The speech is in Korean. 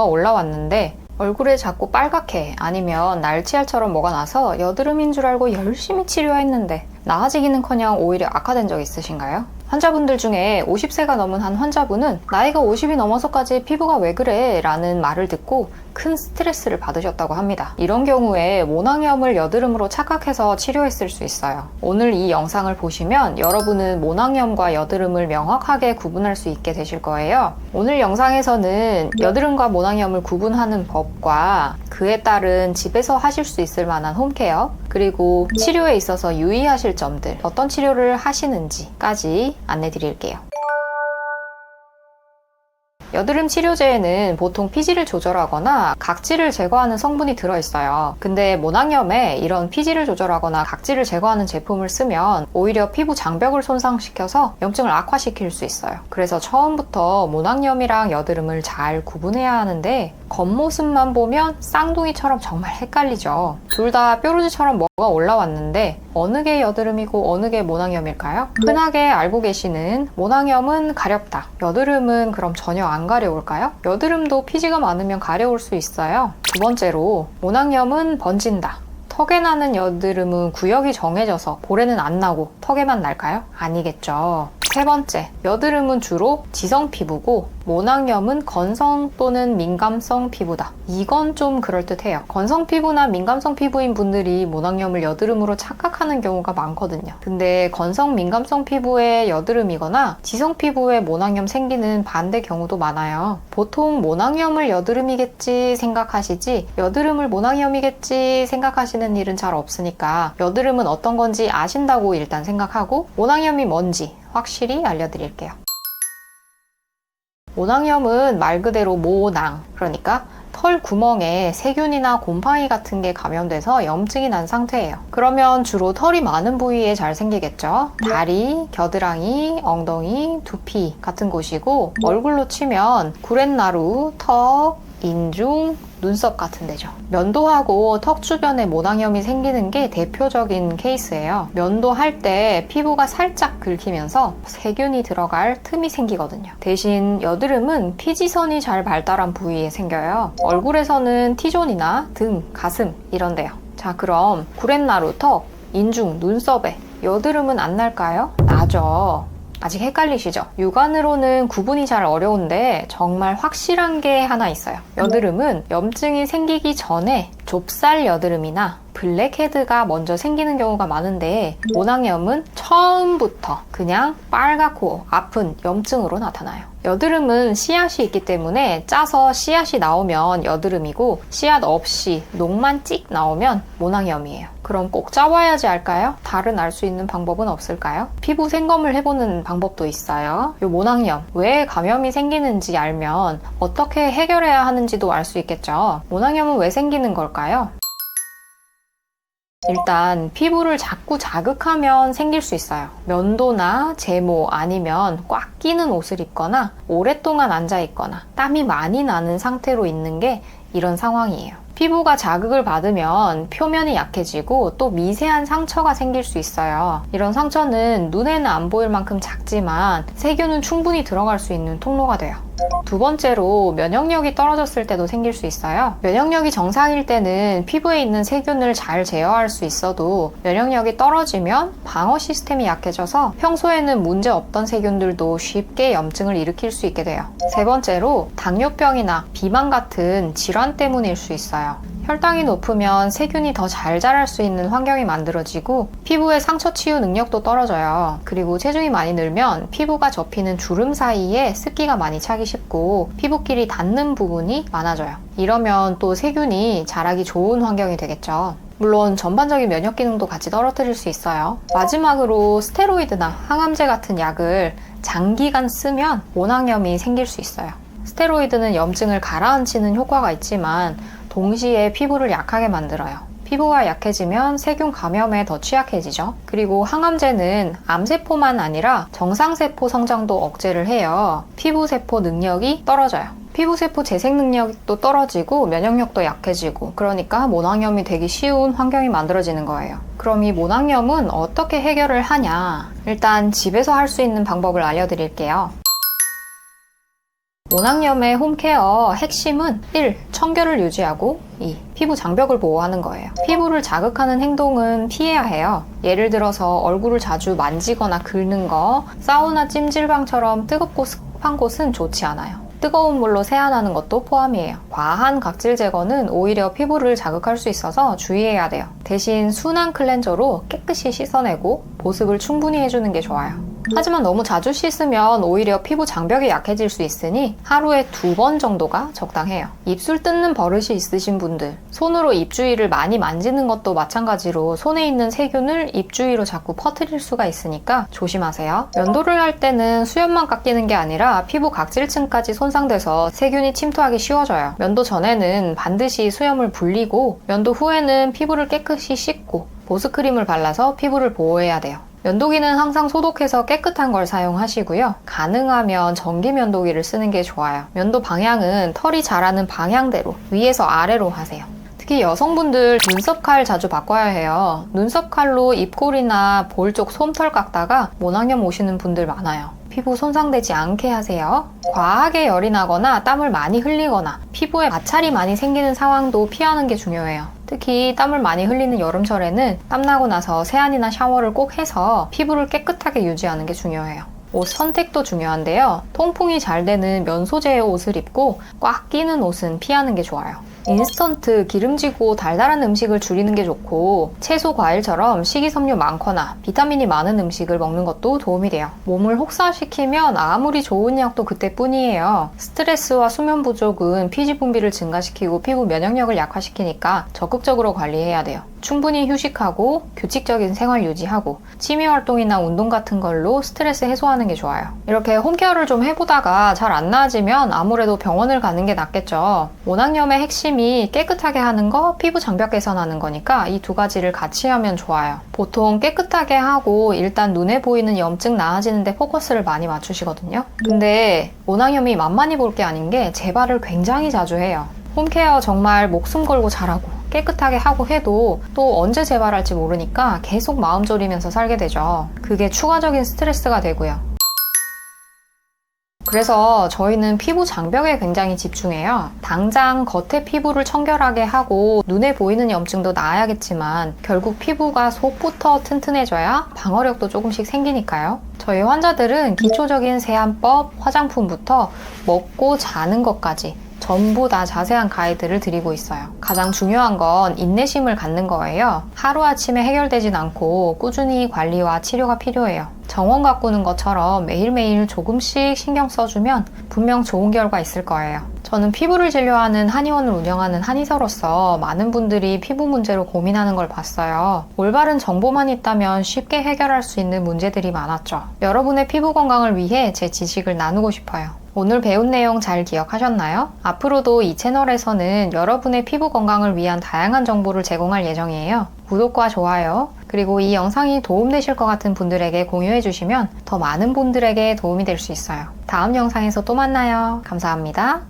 올라왔는데 얼굴에 자꾸 빨갛게 아니면 날치알처럼 뭐가 나서 여드름인 줄 알고 열심히 치료했는데 나아지기는커녕 오히려 악화된 적 있으신가요? 환자분들 중에 50세가 넘은 한 환자분은 나이가 50이 넘어서까지 피부가 왜 그래? 라는 말을 듣고 큰 스트레스를 받으셨다고 합니다. 이런 경우에 모낭염을 여드름으로 착각해서 치료했을 수 있어요. 오늘 이 영상을 보시면 여러분은 모낭염과 여드름을 명확하게 구분할 수 있게 되실 거예요. 오늘 영상에서는 여드름과 모낭염을 구분하는 법과 그에 따른 집에서 하실 수 있을 만한 홈케어, 그리고 치료에 있어서 유의하실 점들, 어떤 치료를 하시는지까지 안내 드릴게요. 여드름 치료제에는 보통 피지를 조절하거나 각질을 제거하는 성분이 들어있어요. 근데 모낭염에 이런 피지를 조절하거나 각질을 제거하는 제품을 쓰면 오히려 피부 장벽을 손상시켜서 염증을 악화시킬 수 있어요. 그래서 처음부터 모낭염이랑 여드름을 잘 구분해야 하는데 겉모습만 보면 쌍둥이처럼 정말 헷갈리죠. 둘 다 뾰루지처럼 뭐가 올라왔는데 어느 게 여드름이고 어느 게 모낭염일까요? 흔하게 알고 계시는 모낭염은 가렵다, 여드름은 그럼 전혀 안 가려울까요? 여드름도 피지가 많으면 가려울 수 있어요. 두 번째로 모낭염은 번진다, 턱에 나는 여드름은 구역이 정해져서 볼에는 안 나고 턱에만 날까요? 아니겠죠. 세 번째, 여드름은 주로 지성 피부고 모낭염은 건성 또는 민감성 피부다. 이건 좀 그럴듯해요. 건성 피부나 민감성 피부인 분들이 모낭염을 여드름으로 착각하는 경우가 많거든요. 근데 건성 민감성 피부에 여드름이거나 지성 피부에 모낭염 생기는 반대 경우도 많아요. 보통 모낭염을 여드름이겠지 생각하시지 여드름을 모낭염이겠지 생각하시는 일은 잘 없으니까 여드름은 어떤 건지 아신다고 일단 생각하고 모낭염이 뭔지 확실히 알려드릴게요. 모낭염은 말 그대로 모낭, 그러니까 털 구멍에 세균이나 곰팡이 같은 게 감염돼서 염증이 난 상태예요. 그러면 주로 털이 많은 부위에 잘 생기겠죠. 다리, 겨드랑이, 엉덩이, 두피 같은 곳이고 얼굴로 치면 구렛나루, 턱, 인중, 눈썹 같은 데죠. 면도하고 턱 주변에 모낭염이 생기는 게 대표적인 케이스예요. 면도할 때 피부가 살짝 긁히면서 세균이 들어갈 틈이 생기거든요. 대신 여드름은 피지선이 잘 발달한 부위에 생겨요. 얼굴에서는 T존이나 등, 가슴 이런 데요. 자, 그럼 구렛나루, 턱, 인중, 눈썹에 여드름은 안 날까요? 나죠. 아직 헷갈리시죠? 육안으로는 구분이 잘 어려운데 정말 확실한 게 하나 있어요. 여드름은 염증이 생기기 전에 좁쌀 여드름이나 블랙헤드가 먼저 생기는 경우가 많은데 모낭염은 처음부터 그냥 빨갛고 아픈 염증으로 나타나요. 여드름은 씨앗이 있기 때문에 짜서 씨앗이 나오면 여드름이고 씨앗 없이 녹만 찍 나오면 모낭염이에요. 그럼 꼭 짜봐야지 알까요? 다른 알 수 있는 방법은 없을까요? 피부 생검을 해보는 방법도 있어요. 이 모낭염, 왜 감염이 생기는지 알면 어떻게 해결해야 하는지도 알 수 있겠죠. 모낭염은 왜 생기는 걸까요? 일단 피부를 자꾸 자극하면 생길 수 있어요. 면도나 제모 아니면 꽉 끼는 옷을 입거나 오랫동안 앉아 있거나 땀이 많이 나는 상태로 있는 게 이런 상황이에요. 피부가 자극을 받으면 표면이 약해지고 또 미세한 상처가 생길 수 있어요. 이런 상처는 눈에는 안 보일 만큼 작지만 세균은 충분히 들어갈 수 있는 통로가 돼요. 두 번째로 면역력이 떨어졌을 때도 생길 수 있어요. 면역력이 정상일 때는 피부에 있는 세균을 잘 제어할 수 있어도 면역력이 떨어지면 방어 시스템이 약해져서 평소에는 문제 없던 세균들도 쉽게 염증을 일으킬 수 있게 돼요. 세 번째로 당뇨병이나 비만 같은 질환 때문일 수 있어요. 혈당이 높으면 세균이 더 잘 자랄 수 있는 환경이 만들어지고 피부의 상처 치유 능력도 떨어져요. 그리고 체중이 많이 늘면 피부가 접히는 주름 사이에 습기가 많이 차기 쉽고 피부끼리 닿는 부분이 많아져요. 이러면 또 세균이 자라기 좋은 환경이 되겠죠. 물론 전반적인 면역 기능도 같이 떨어뜨릴 수 있어요. 마지막으로 스테로이드나 항암제 같은 약을 장기간 쓰면 모낭염이 생길 수 있어요. 스테로이드는 염증을 가라앉히는 효과가 있지만 동시에 피부를 약하게 만들어요. 피부가 약해지면 세균 감염에 더 취약해지죠. 그리고 항암제는 암세포만 아니라 정상세포 성장도 억제를 해요. 피부세포 능력이 떨어져요. 피부세포 재생 능력도 떨어지고 면역력도 약해지고 그러니까 모낭염이 되기 쉬운 환경이 만들어지는 거예요. 그럼 이 모낭염은 어떻게 해결을 하냐? 일단 집에서 할 수 있는 방법을 알려드릴게요. 모낭염의 홈케어 핵심은 1. 청결을 유지하고 2. 피부 장벽을 보호하는 거예요. 피부를 자극하는 행동은 피해야 해요. 예를 들어서 얼굴을 자주 만지거나 긁는 거, 사우나 찜질방처럼 뜨겁고 습한 곳은 좋지 않아요. 뜨거운 물로 세안하는 것도 포함이에요. 과한 각질 제거는 오히려 피부를 자극할 수 있어서 주의해야 돼요. 대신 순한 클렌저로 깨끗이 씻어내고 보습을 충분히 해주는 게 좋아요. 하지만 너무 자주 씻으면 오히려 피부 장벽이 약해질 수 있으니 하루에 2번 정도가 적당해요. 입술 뜯는 버릇이 있으신 분들, 손으로 입 주위를 많이 만지는 것도 마찬가지로 손에 있는 세균을 입 주위로 자꾸 퍼뜨릴 수가 있으니까 조심하세요. 면도를 할 때는 수염만 깎이는 게 아니라 피부 각질층까지 손상돼서 세균이 침투하기 쉬워져요. 면도 전에는 반드시 수염을 불리고 면도 후에는 피부를 깨끗이 씻고 보습크림을 발라서 피부를 보호해야 돼요. 면도기는 항상 소독해서 깨끗한 걸 사용하시고요. 가능하면 전기 면도기를 쓰는 게 좋아요. 면도 방향은 털이 자라는 방향대로 위에서 아래로 하세요. 특히 여성분들 눈썹 칼 자주 바꿔야 해요. 눈썹 칼로 입꼬리나 볼 쪽 솜털 깎다가 모낭염 오시는 분들 많아요. 피부 손상되지 않게 하세요. 과하게 열이 나거나 땀을 많이 흘리거나 피부에 마찰이 많이 생기는 상황도 피하는 게 중요해요. 특히 땀을 많이 흘리는 여름철에는 땀나고 나서 세안이나 샤워를 꼭 해서 피부를 깨끗하게 유지하는 게 중요해요. 옷 선택도 중요한데요. 통풍이 잘 되는 면 소재의 옷을 입고 꽉 끼는 옷은 피하는 게 좋아요. 인스턴트, 기름지고 달달한 음식을 줄이는 게 좋고 채소, 과일처럼 식이섬유 많거나 비타민이 많은 음식을 먹는 것도 도움이 돼요. 몸을 혹사시키면 아무리 좋은 약도 그때뿐이에요. 스트레스와 수면 부족은 피지 분비를 증가시키고 피부 면역력을 약화시키니까 적극적으로 관리해야 돼요. 충분히 휴식하고 규칙적인 생활 유지하고 취미 활동이나 운동 같은 걸로 스트레스 해소하는 게 좋아요. 이렇게 홈케어를 좀 해보다가 잘 안 나아지면 아무래도 병원을 가는 게 낫겠죠. 모낭염의 핵심이 깨끗하게 하는 거, 피부 장벽 개선하는 거니까 이 2가지를 같이 하면 좋아요. 보통 깨끗하게 하고 일단 눈에 보이는 염증 나아지는데 포커스를 많이 맞추시거든요. 근데 모낭염이 만만히 볼 게 아닌 게 재발을 굉장히 자주 해요. 홈케어 정말 목숨 걸고 잘하고 깨끗하게 하고 해도 또 언제 재발할지 모르니까 계속 마음 졸이면서 살게 되죠. 그게 추가적인 스트레스가 되고요. 그래서 저희는 피부 장벽에 굉장히 집중해요. 당장 겉에 피부를 청결하게 하고 눈에 보이는 염증도 나아야겠지만 결국 피부가 속부터 튼튼해져야 방어력도 조금씩 생기니까요. 저희 환자들은 기초적인 세안법, 화장품부터 먹고 자는 것까지 전부 다 자세한 가이드를 드리고 있어요. 가장 중요한 건 인내심을 갖는 거예요. 하루아침에 해결되진 않고 꾸준히 관리와 치료가 필요해요. 정원 가꾸는 것처럼 매일매일 조금씩 신경 써주면 분명 좋은 결과 있을 거예요. 저는 피부를 진료하는 한의원을 운영하는 한의사로서 많은 분들이 피부 문제로 고민하는 걸 봤어요. 올바른 정보만 있다면 쉽게 해결할 수 있는 문제들이 많았죠. 여러분의 피부 건강을 위해 제 지식을 나누고 싶어요. 오늘 배운 내용 잘 기억하셨나요? 앞으로도 이 채널에서는 여러분의 피부 건강을 위한 다양한 정보를 제공할 예정이에요. 구독과 좋아요, 그리고 이 영상이 도움되실 것 같은 분들에게 공유해 주시면 더 많은 분들에게 도움이 될 수 있어요. 다음 영상에서 또 만나요. 감사합니다.